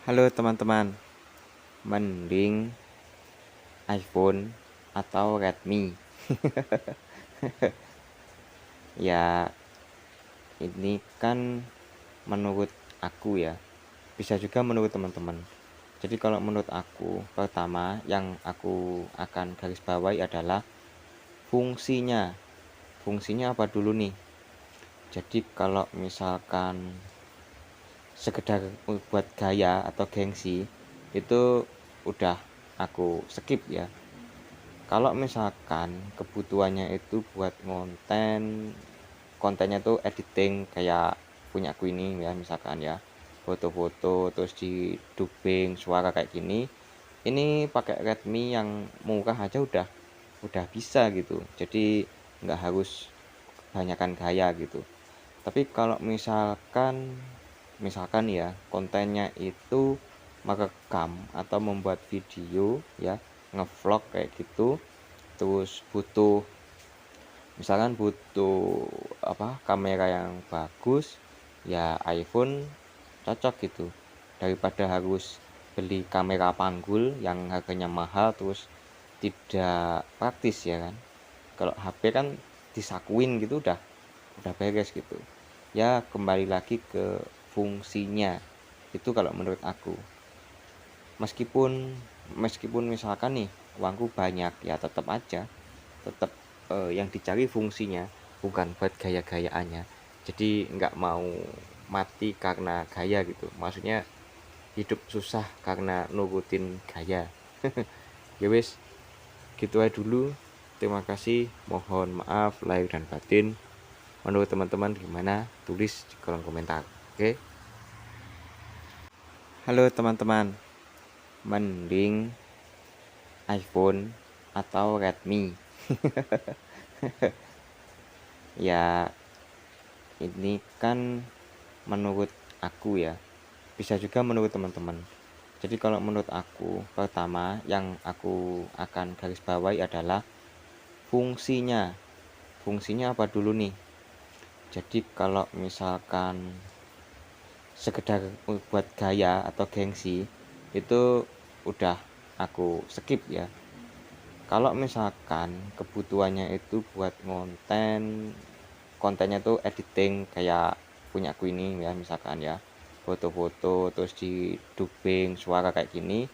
Halo teman-teman, mending iPhone atau Redmi? Ya, ini kan menurut aku ya, bisa juga menurut teman-teman. Jadi kalau menurut aku, pertama yang aku akan garis bawahi adalah fungsinya. Fungsinya apa dulu nih? Jadi kalau misalkan sekedar buat gaya atau gengsi, itu udah aku skip ya. Kalau misalkan kebutuhannya itu buat kontennya tuh editing kayak punya aku ini ya, misalkan ya, foto-foto terus di dubbing suara kayak gini, ini pakai Redmi yang murah aja udah bisa gitu. Jadi nggak harus kebanyakan gaya gitu. Tapi kalau misalkan ya, kontennya itu merekam atau membuat video ya, ngevlog kayak gitu, terus butuh kamera yang bagus, ya iPhone cocok gitu, daripada harus beli kamera panggul yang harganya mahal terus tidak praktis ya kan. Kalau HP kan disakuin gitu udah beres gitu. Ya kembali lagi ke fungsinya, itu kalau menurut aku. Meskipun misalkan nih uangku banyak, ya tetap yang dicari fungsinya, bukan buat gaya-gayaannya. Jadi nggak mau mati karena gaya gitu, maksudnya hidup susah karena nurutin gaya. Ya wis, gitu aja dulu. Terima kasih, mohon maaf lahir dan batin. Menurut teman-teman gimana, tulis di kolom komentar. Oke. Halo teman-teman, mending iPhone atau Redmi? Ya, ini kan menurut aku ya, bisa juga menurut teman-teman. Jadi kalau menurut aku, pertama yang aku akan garis bawahi adalah fungsinya. Fungsinya apa dulu nih? Jadi kalau misalkan sekedar buat gaya atau gengsi, itu udah aku skip ya. Kalau misalkan kebutuhannya itu buat kontennya tuh editing kayak punya aku ini ya, misalkan ya, foto-foto terus di dubbing suara kayak gini,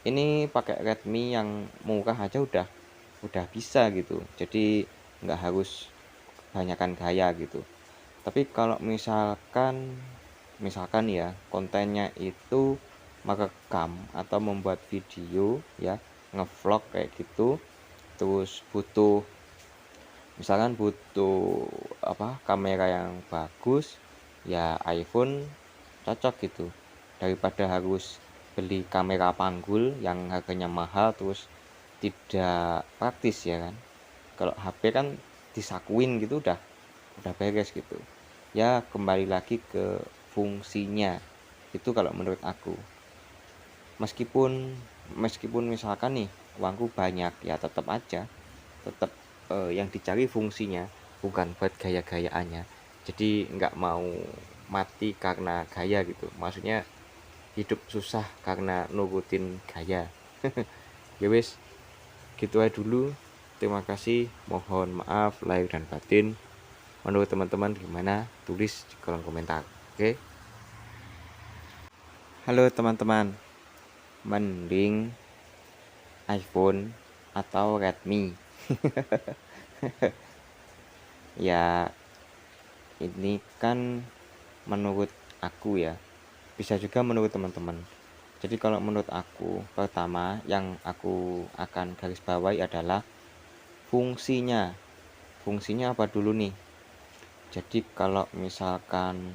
ini pakai Redmi yang murah aja udah bisa gitu. Jadi nggak harus kebanyakan gaya gitu. Tapi kalau misalkan ya, kontennya itu merekam atau membuat video ya, ngevlog kayak gitu, terus butuh kamera yang bagus, ya iPhone cocok gitu, daripada harus beli kamera panggul yang harganya mahal terus tidak praktis ya kan. Kalau HP kan disakuin gitu udah beres gitu. Ya kembali lagi ke fungsinya, itu kalau menurut aku. Meskipun misalkan nih uangku banyak, ya tetap yang dicari fungsinya, bukan buat gaya-gayaannya. Jadi nggak mau mati karena gaya gitu, maksudnya hidup susah karena nurutin gaya. Ya wis, gitu aja dulu. Terima kasih, mohon maaf lahir dan batin. Menurut teman-teman gimana, tulis di kolom komentar. Oke. Halo teman-teman, mending iPhone atau Redmi? Ya, ini kan menurut aku ya, bisa juga menurut teman-teman. Jadi kalau menurut aku, pertama yang aku akan garis bawahi adalah fungsinya. Fungsinya apa dulu nih? Jadi kalau misalkan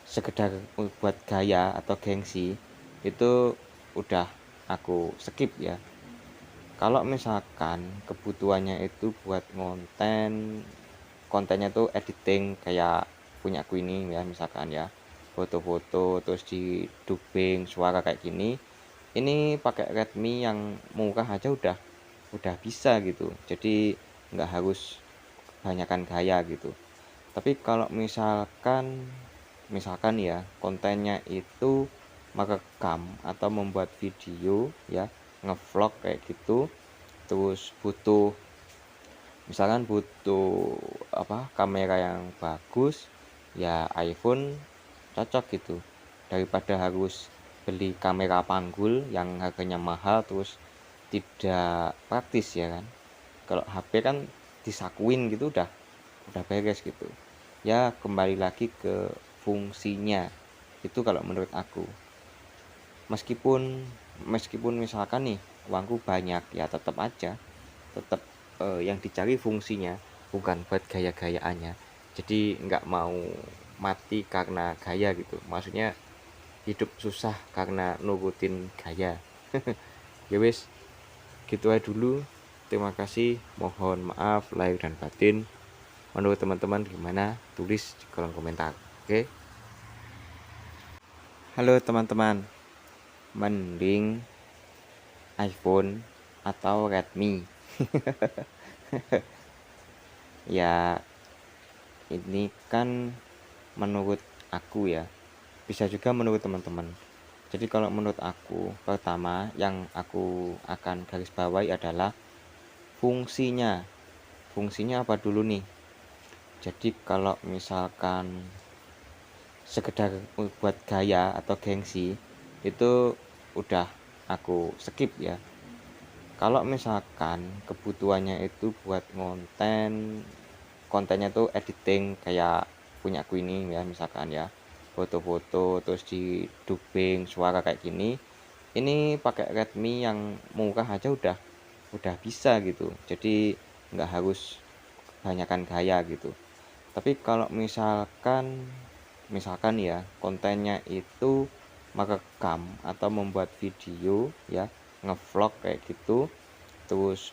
sekedar buat gaya atau gengsi, itu udah aku skip ya. Kalau misalkan kebutuhannya itu buat kontennya tuh editing kayak punya aku ini ya, misalkan ya, foto-foto terus di dubbing suara kayak gini, ini pakai Redmi yang murah aja udah bisa gitu. Jadi nggak harus kebanyakan gaya gitu. Tapi kalau misalkan ya, kontennya itu merekam atau membuat video ya, ngevlog kayak gitu, terus misalkan butuh kamera yang bagus ya iPhone cocok gitu, daripada harus beli kamera panggul yang harganya mahal terus tidak praktis ya kan. Kalau HP kan disakuin gitu udah beres gitu ya. Kembali lagi ke fungsinya itu kalau menurut aku. Meskipun misalkan nih uangku banyak ya, tetap yang dicari fungsinya, bukan buat gaya-gayaannya. Jadi nggak mau mati karena gaya gitu, maksudnya hidup susah karena nurutin gaya. Ya wis, gitu aja dulu. Terima kasih, mohon maaf lahir dan batin. Menurut teman-teman gimana, tulis di kolom komentar. Oke. Halo teman-teman, mending iPhone atau Redmi? Ya ini kan menurut aku ya, bisa juga menurut teman-teman. Jadi kalau menurut aku, pertama yang aku akan garis bawahi adalah fungsinya. Fungsinya apa dulu nih? Jadi kalau misalkan sekedar buat gaya atau gengsi, itu udah aku skip ya. Kalau misalkan kebutuhannya itu buat kontennya tuh editing kayak punya aku ini ya, misalkan ya foto-foto terus di dubbing suara kayak gini, ini pakai Redmi yang murah aja udah bisa gitu. Jadi nggak harus kebanyakan gaya gitu. Tapi kalau misalkan ya kontennya itu merekam atau membuat video ya, ngevlog kayak gitu, terus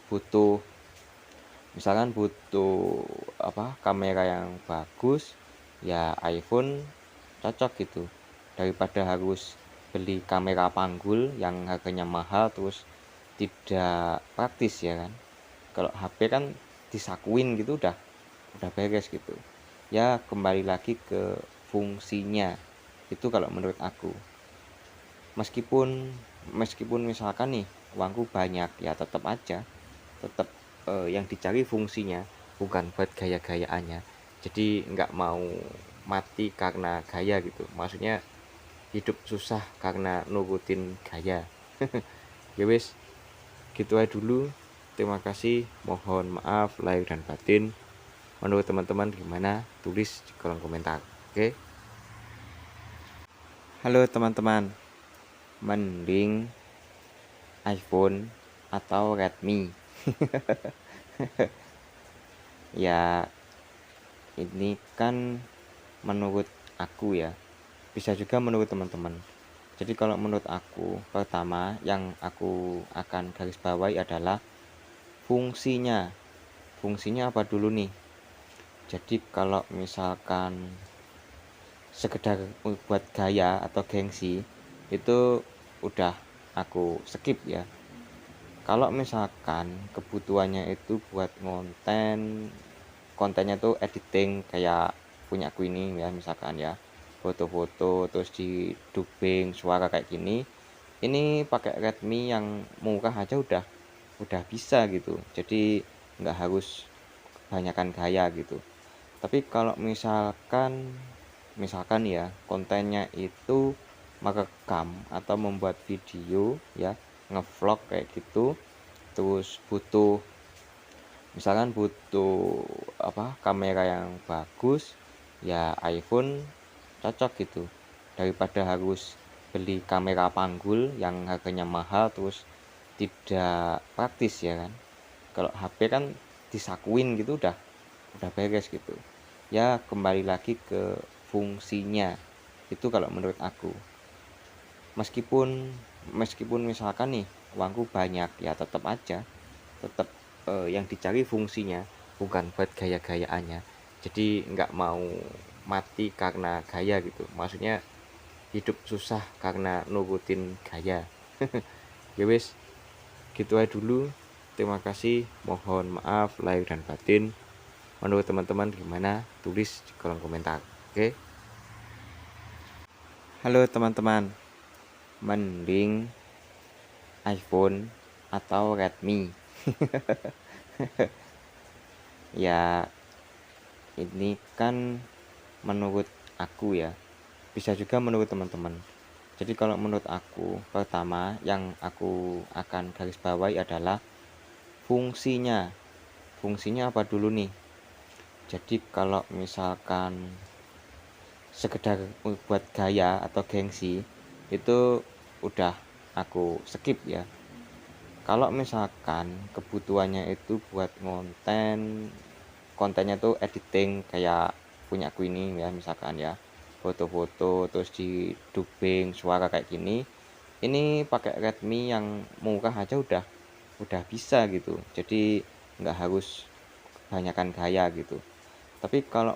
misalkan butuh kamera yang bagus ya iPhone cocok gitu, daripada harus beli kamera panggul yang harganya mahal terus tidak praktis ya kan. Kalau HP kan disakuin gitu udah beres gitu ya. Kembali lagi ke fungsinya itu kalau menurut aku. Meskipun misalkan nih uangku banyak ya, tetap yang dicari fungsinya, bukan buat gaya-gayaannya. Jadi nggak mau mati karena gaya gitu, maksudnya hidup susah karena nurutin gaya. Ya wis, gitu aja dulu. Terima kasih, mohon maaf lahir dan batin. Menurut teman-teman gimana, tulis di kolom komentar. Oke. Halo teman-teman, mending iPhone atau Redmi? Ya ini kan menurut aku ya, bisa juga menurut teman-teman. Jadi kalau menurut aku, pertama yang aku akan garis bawahi adalah fungsinya. Fungsinya apa dulu nih? Jadi kalau misalkan sekedar buat gaya atau gengsi, itu udah aku skip ya. Kalau misalkan kebutuhannya itu buat kontennya tuh editing kayak punya aku ini ya, misalkan ya foto-foto terus di dubbing suara kayak gini, ini pakai Redmi yang murah aja udah bisa gitu. Jadi nggak harus kebanyakan gaya gitu. Tapi kalau misalkan ya kontennya itu merekam atau membuat video ya, ngevlog kayak gitu, terus misalkan butuh kamera yang bagus ya iPhone cocok gitu, daripada harus beli kamera panggul yang harganya mahal terus tidak praktis ya kan. Kalau HP kan disakuin gitu udah beres gitu ya. Kembali lagi ke fungsinya itu kalau menurut aku. Meskipun misalkan nih uangku banyak ya, tetap yang dicari fungsinya, bukan buat gaya-gayaannya. Jadi nggak mau mati karena gaya gitu, maksudnya hidup susah karena nurutin gaya. Ya wis, gitu aja dulu. Terima kasih, mohon maaf lahir dan batin. Menurut teman-teman gimana, tulis di kolom komentar. Oke. Halo teman-teman, mending iPhone atau Redmi. Ya ini kan menurut aku ya, bisa juga menurut teman-teman. Jadi kalau menurut aku, pertama yang aku akan garis bawahi adalah fungsinya. Fungsinya apa dulu nih? Jadi kalau misalkan sekedar buat gaya atau gengsi, itu udah aku skip ya. Kalau misalkan kebutuhannya itu buat kontennya tuh editing kayak punya aku ini ya, misalkan ya, foto-foto terus di dubbing suara kayak gini, ini pakai Redmi yang murah aja udah bisa gitu. Jadi nggak harus kebanyakan gaya gitu. Tapi kalau